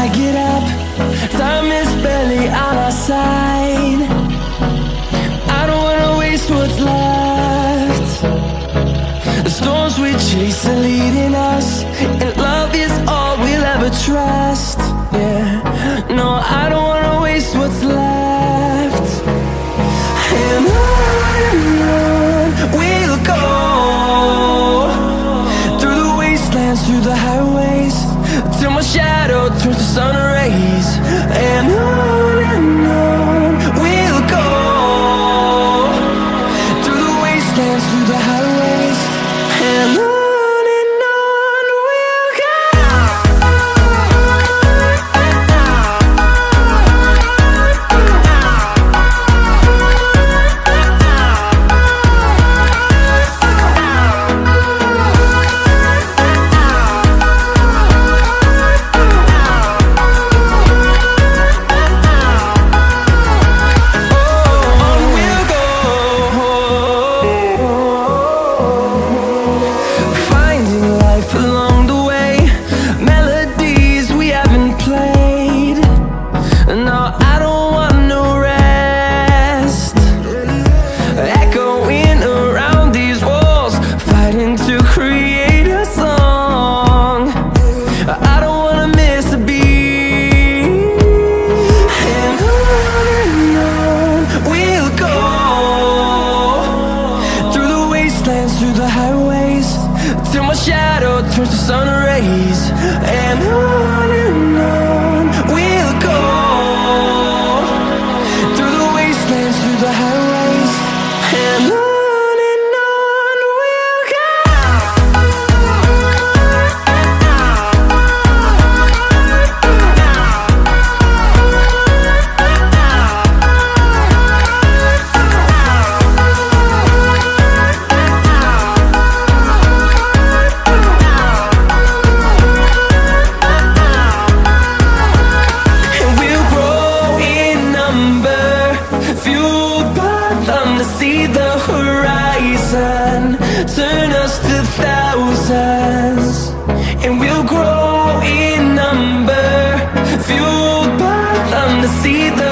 I get up, time is barely on our side. I don't wanna waste what's left. The storms we chase are leading us, and love is all we'll ever trust. Yeah, no, I don't wanna waste what's left. And on we'll go, through the wastelands, through the highways, till my shadow turns to sun rays. And on we'll go, through the wastelands, through the highways, and on we'll go. Through the highways, till my shadow turns to sun rays. And on we'll go, through the wastelands, through the highways, and on we'll go. See the horizon, turn us to thousands, and we'll grow in number, fueled by them to see the